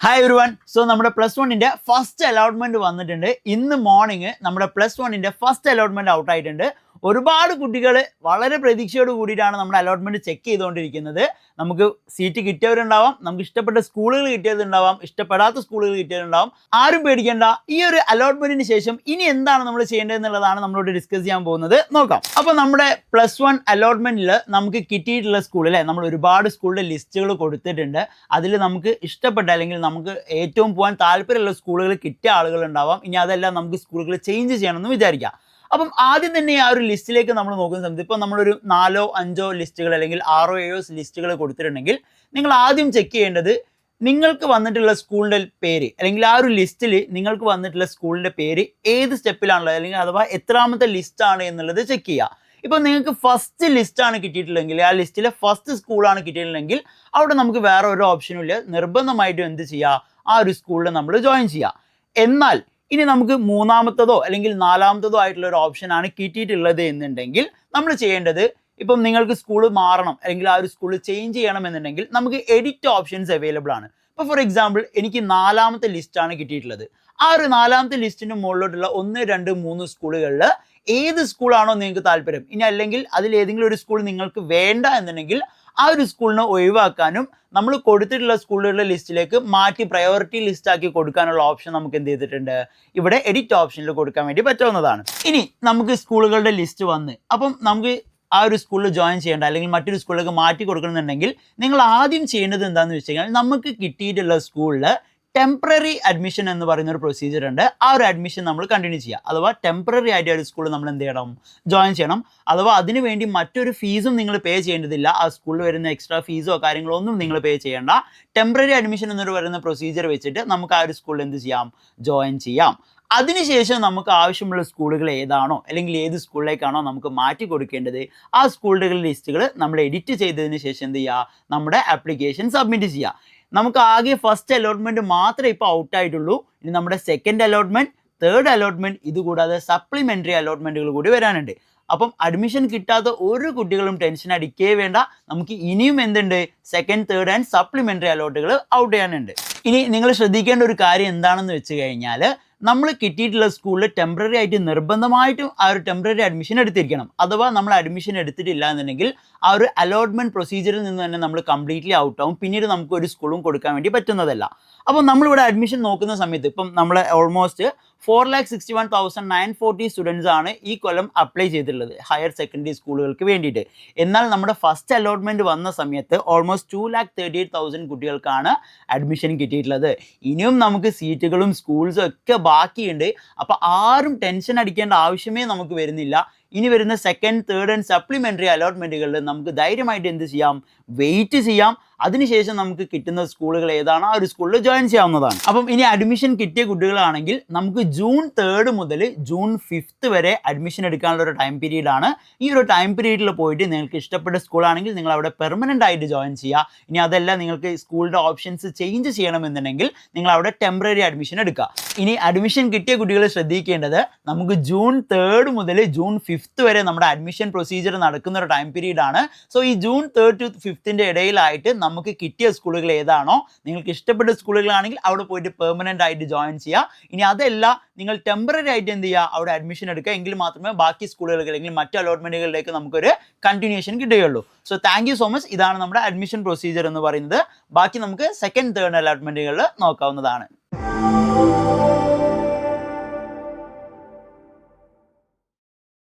Hi everyone. So നമ്മുടെ plus വണ്ണിൻ്റെ first allotment വന്നിട്ടുണ്ട്. ഇന്ന് മോർണിംഗ് നമ്മുടെ പ്ലസ് വണ്ണിൻ്റെ ഫസ്റ്റ് അലോട്ട്മെൻറ്റ് ഔട്ടായിട്ടുണ്ട്. ഒരുപാട് കുട്ടികൾ വളരെ പ്രതീക്ഷയോട് കൂടിയിട്ടാണ് നമ്മുടെ അലോട്ട്മെൻറ്റ് ചെക്ക് ചെയ്തുകൊണ്ടിരിക്കുന്നത്. നമുക്ക് സീറ്റ് കിട്ടിയവരുണ്ടാവാം, നമുക്ക് ഇഷ്ടപ്പെട്ട സ്കൂളുകൾ കിട്ടിയതുണ്ടാവാം, ഇഷ്ടപ്പെടാത്ത സ്കൂളുകൾ കിട്ടിയതുണ്ടാവാം. ആരും പേടിക്കേണ്ട. ഈ ഒരു അലോട്ട്മെൻറ്റിന് ശേഷം ഇനി എന്താണ് നമ്മൾ ചെയ്യേണ്ടതെന്നുള്ളതാണ് നമ്മളോട് ഡിസ്കസ് ചെയ്യാൻ പോകുന്നത്. നോക്കാം. അപ്പോൾ നമ്മുടെ പ്ലസ് വൺ അലോട്ട്മെൻറ്റിൽ നമുക്ക് കിട്ടിയിട്ടുള്ള സ്കൂൾ അല്ലേ, നമ്മൾ ഒരുപാട് സ്കൂളിൻ്റെ ലിസ്റ്റുകൾ കൊടുത്തിട്ടുണ്ട്. അതിൽ നമുക്ക് ഇഷ്ടപ്പെട്ട അല്ലെങ്കിൽ നമുക്ക് ഏറ്റവും പോകാൻ താല്പര്യമുള്ള സ്കൂളുകൾ കിട്ടിയ ആളുകളുണ്ടാവാം. ഇനി അതെല്ലാം നമുക്ക് സ്കൂളുകൾ ചേഞ്ച് ചെയ്യണമെന്ന് വിചാരിക്കാം. അപ്പം ആദ്യം തന്നെ ആ ഒരു ലിസ്റ്റിലേക്ക് നമ്മൾ നോക്കുന്ന സമയത്ത് ഇപ്പോൾ നമ്മളൊരു 4-5 ലിസ്റ്റുകൾ അല്ലെങ്കിൽ 6-7 ലിസ്റ്റുകൾ കൊടുത്തിട്ടുണ്ടെങ്കിൽ നിങ്ങൾ ആദ്യം ചെക്ക് ചെയ്യേണ്ടത് നിങ്ങൾക്ക് വന്നിട്ടുള്ള സ്കൂളിൻ്റെ പേര് അല്ലെങ്കിൽ ആ ഒരു ലിസ്റ്റിൽ നിങ്ങൾക്ക് വന്നിട്ടുള്ള സ്കൂളിൻ്റെ പേര് ഏത് സ്റ്റെപ്പിലാണുള്ളത് അല്ലെങ്കിൽ അഥവാ എത്രാമത്തെ ലിസ്റ്റാണ് എന്നുള്ളത് ചെക്ക് ചെയ്യുക. ഇപ്പോൾ നിങ്ങൾക്ക് ഫസ്റ്റ് ലിസ്റ്റാണ് കിട്ടിയിട്ടുള്ളതെങ്കിൽ, ആ ലിസ്റ്റിലെ ഫസ്റ്റ് സ്കൂളാണ് കിട്ടിയിട്ടുണ്ടെങ്കിൽ അവിടെ നമുക്ക് വേറെ ഒരു ഓപ്ഷനും ഇല്ല, നിർബന്ധമായിട്ടും എന്ത് ചെയ്യുക, ആ ഒരു സ്കൂളിൽ നമ്മൾ ജോയിൻ ചെയ്യുക. എന്നാൽ ഇനി നമുക്ക് മൂന്നാമത്തതോ അല്ലെങ്കിൽ നാലാമത്തതോ ആയിട്ടുള്ള ഒരു ഓപ്ഷനാണ് കിട്ടിയിട്ടുള്ളത് എന്നുണ്ടെങ്കിൽ നമ്മൾ ചെയ്യേണ്ടത്, ഇപ്പം നിങ്ങൾക്ക് സ്കൂൾ മാറണം അല്ലെങ്കിൽ ആ ഒരു സ്കൂൾ ചേഞ്ച് ചെയ്യണം എന്നുണ്ടെങ്കിൽ നമുക്ക് എഡിറ്റ് ഓപ്ഷൻസ് അവൈലബിൾ ആണ്. ഇപ്പോൾ ഫോർ എക്സാമ്പിൾ എനിക്ക് 4ാമത്തെ ലിസ്റ്റാണ് കിട്ടിയിട്ടുള്ളത്. ആ ഒരു 4ാമത്തെ ലിസ്റ്റിന് മുകളിലോട്ടുള്ള 1, 2, 3 സ്കൂളുകളിൽ ഏത് സ്കൂളാണോ നിങ്ങൾക്ക് താല്പര്യം, ഇനി അല്ലെങ്കിൽ അതിൽ ഏതെങ്കിലും ഒരു സ്കൂൾ നിങ്ങൾക്ക് വേണ്ട എന്നുണ്ടെങ്കിൽ ആ ഒരു സ്കൂളിനെ ഒഴിവാക്കാനും നമ്മൾ കൊടുത്തിട്ടുള്ള സ്കൂളുകളുടെ ലിസ്റ്റിലേക്ക് മാറ്റി പ്രയോറിറ്റി ലിസ്റ്റാക്കി കൊടുക്കാനുള്ള ഓപ്ഷൻ നമുക്ക് എന്ത് ചെയ്തിട്ടുണ്ട്, ഇവിടെ എഡിറ്റ് ഓപ്ഷനിൽ കൊടുക്കാൻ വേണ്ടി പറ്റാവുന്നതാണ്. ഇനി നമുക്ക് സ്കൂളുകളുടെ ലിസ്റ്റ് വന്ന് അപ്പം നമുക്ക് ആ ഒരു സ്കൂളിൽ ജോയിൻ ചെയ്യേണ്ട അല്ലെങ്കിൽ മറ്റൊരു സ്കൂളിലേക്ക് മാറ്റി കൊടുക്കണമെന്നുണ്ടെങ്കിൽ നിങ്ങൾ ആദ്യം ചെയ്യേണ്ടത് എന്താണെന്ന് വെച്ച് കഴിഞ്ഞാൽ നമുക്ക് കിട്ടിയിട്ടുള്ള സ്കൂളിൽ ടെമ്പററി അഡ്മിഷൻ എന്ന് പറയുന്ന ഒരു പ്രൊസീജിയർ ഉണ്ട്. ആ ഒരു അഡ്മിഷൻ നമ്മൾ കണ്ടിന്യൂ ചെയ്യുക. അഥവാ ടെമ്പററി ആയിട്ട് ഒരു സ്കൂളിൽ നമ്മൾ എന്ത് ചെയ്യണം, ജോയിൻ ചെയ്യണം. അഥവാ അതിന് വേണ്ടി മറ്റൊരു ഫീസും നിങ്ങൾ പേ ചെയ്യേണ്ടതില്ല. ആ സ്കൂളിൽ വരുന്ന എക്സ്ട്രാ ഫീസോ കാര്യങ്ങളോ ഒന്നും നിങ്ങൾ പേ ചെയ്യേണ്ട. ടെമ്പററി അഡ്മിഷൻ എന്നൊരു പറയുന്ന പ്രൊസീജിയർ വെച്ചിട്ട് നമുക്ക് ആ ഒരു സ്കൂളിൽ എന്ത് ചെയ്യാം, ജോയിൻ ചെയ്യാം. അതിനുശേഷം നമുക്ക് ആവശ്യമുള്ള സ്കൂളുകൾ ഏതാണോ അല്ലെങ്കിൽ ഏത് സ്കൂളിലേക്കാണോ നമുക്ക് മാറ്റി കൊടുക്കേണ്ടത്, ആ സ്കൂളുകളുടെ ലിസ്റ്റുകൾ നമ്മൾ എഡിറ്റ് ചെയ്തതിന് ശേഷം എന്ത് ചെയ്യുക, നമ്മുടെ ആപ്ലിക്കേഷൻ സബ്മിറ്റ് ചെയ്യുക. നമുക്ക് ആകെ ഫസ്റ്റ് അലോട്ട്മെൻറ്റ് മാത്രമേ ഇപ്പോൾ ഔട്ടായിട്ടുള്ളൂ. ഇനി നമ്മുടെ സെക്കൻഡ് അലോട്ട്മെൻറ്റ്, തേർഡ് അലോട്ട്മെൻറ്റ്, ഇതുകൂടാതെ സപ്ലിമെൻ്ററി അലോട്ട്മെൻറ്റുകൾ കൂടി വരാനുണ്ട്. അപ്പം അഡ്മിഷൻ കിട്ടാത്ത ഒരു കുട്ടികളും ടെൻഷൻ അടിക്കേ വേണ്ട. നമുക്ക് ഇനിയും എന്തുണ്ട്, സെക്കൻഡ്, തേർഡ് ആൻഡ് സപ്ലിമെൻ്ററി അലോട്ടുകൾ ഔട്ട് ചെയ്യാനുണ്ട്. ഇനി നിങ്ങൾ ശ്രദ്ധിക്കേണ്ട ഒരു കാര്യം എന്താണെന്ന് വെച്ച് കഴിഞ്ഞാൽ, നമ്മൾ കിട്ടിയിട്ടുള്ള സ്കൂളിൽ ടെമ്പററി ആയിട്ട് നിർബന്ധമായിട്ടും ആ ഒരു ടെമ്പററി അഡ്മിഷൻ എടുത്തിരിക്കണം. അഥവാ നമ്മൾ അഡ്മിഷൻ എടുത്തിട്ടില്ല എന്നുണ്ടെങ്കിൽ ആ ഒരു അലോട്ട്മെൻറ്റ് പ്രൊസീജിയറിൽ നിന്ന് തന്നെ നമ്മൾ കംപ്ലീറ്റ്ലി ഔട്ടാവും. പിന്നീട് നമുക്ക് ഒരു സ്കൂളും കൊടുക്കാൻ വേണ്ടി പറ്റുന്നതല്ല. അപ്പോൾ നമ്മളിവിടെ അഡ്മിഷൻ നോക്കുന്ന സമയത്ത് ഇപ്പം നമ്മൾ ഓൾമോസ്റ്റ് 4,61,940 സ്റ്റുഡൻസ് ആണ് ഈ കൊല്ലം അപ്ലൈ ചെയ്തിട്ടുള്ളത് ഹയർ സെക്കൻഡറി സ്കൂളുകൾക്ക് വേണ്ടിയിട്ട്. എന്നാൽ നമ്മുടെ ഫസ്റ്റ് അലോട്ട്മെൻറ്റ് വന്ന സമയത്ത് ഓൾമോസ്റ്റ് 2,38,000 കുട്ടികൾക്കാണ് അഡ്മിഷൻ കിട്ടിയിട്ടുള്ളത്. ഇനിയും നമുക്ക് സീറ്റുകളും സ്കൂൾസും ഒക്കെ ബാക്കിയുണ്ട്. അപ്പോൾ ആരും ടെൻഷൻ അടിക്കേണ്ട ആവശ്യമേ നമുക്ക് വരുന്നില്ല. ഇനി വരുന്ന സെക്കൻഡ്, തേർഡ് ആൻഡ് സപ്ലിമെൻ്ററി അലോട്ട്മെൻറ്റുകളിൽ നമുക്ക് ധൈര്യമായിട്ട് എന്ത് ചെയ്യാം, വെയിറ്റ് ചെയ്യാം. അതിനുശേഷം നമുക്ക് കിട്ടുന്ന സ്കൂളുകൾ ഏതാണോ ആ ഒരു സ്കൂളിൽ ജോയിൻ ചെയ്യാവുന്നതാണ്. അപ്പം ഇനി അഡ്മിഷൻ കിട്ടിയ കുട്ടികളാണെങ്കിൽ നമുക്ക് ജൂൺ 3 മുതൽ ജൂൺ 5 വരെ അഡ്മിഷൻ എടുക്കാനുള്ള ഒരു ടൈം പീരീഡാണ്. ഈ ഒരു ടൈം പീരീഡിൽ പോയിട്ട് നിങ്ങൾക്ക് ഇഷ്ടപ്പെട്ട സ്കൂളാണെങ്കിൽ നിങ്ങൾ അവിടെ പെർമനൻ്റ് ആയിട്ട് ജോയിൻ ചെയ്യുക. ഇനി അതല്ല നിങ്ങൾക്ക് സ്കൂളിൻ്റെ ഓപ്ഷൻസ് ചേഞ്ച് ചെയ്യണമെന്നുണ്ടെങ്കിൽ നിങ്ങൾ അവിടെ ടെമ്പററി അഡ്മിഷൻ എടുക്കുക. ഇനി അഡ്മിഷൻ കിട്ടിയ കുട്ടികൾ ശ്രദ്ധിക്കേണ്ടത്, നമുക്ക് ജൂൺ 3 മുതൽ ജൂൺ 5 വരെ നമ്മുടെ അഡ്മിഷൻ പ്രൊസീജിയർ നടക്കുന്ന ഒരു ടൈം പീരീഡാണ്. സോ ഈ ജൂൺ 3 to 5 ഇടയിലായിട്ട് നമുക്ക് കിട്ടിയ സ്കൂളുകൾ ഏതാണോ, നിങ്ങൾക്ക് ഇഷ്ടപ്പെട്ട സ്കൂളുകളാണെങ്കിൽ അവിടെ പോയിട്ട് പെർമനൻ്റ് ആയിട്ട് ജോയിൻ ചെയ്യുക. ഇനി അതല്ല നിങ്ങൾ ടെമ്പററി ആയിട്ട് എന്ത് ചെയ്യുക, അവിടെ അഡ്മിഷൻ എടുക്കുക. എങ്കിൽ മാത്രമേ ബാക്കി സ്കൂളുകൾക്ക് അല്ലെങ്കിൽ മറ്റ് അലോട്ട്മെൻറ്റുകളിലേക്ക് നമുക്കൊരു കണ്ടിന്യൂഷൻ കിട്ടുകയുള്ളൂ. So thank you so much. ഇതാണ് നമ്മുടെ അഡ്മിഷൻ പ്രൊസീജിയർ എന്ന് പറയുന്നത്. ബാക്കി നമുക്ക് സെക്കൻഡ്, തേർഡ് അലോട്ട്മെൻറ്റുകളിൽ നോക്കാവുന്നതാണ്.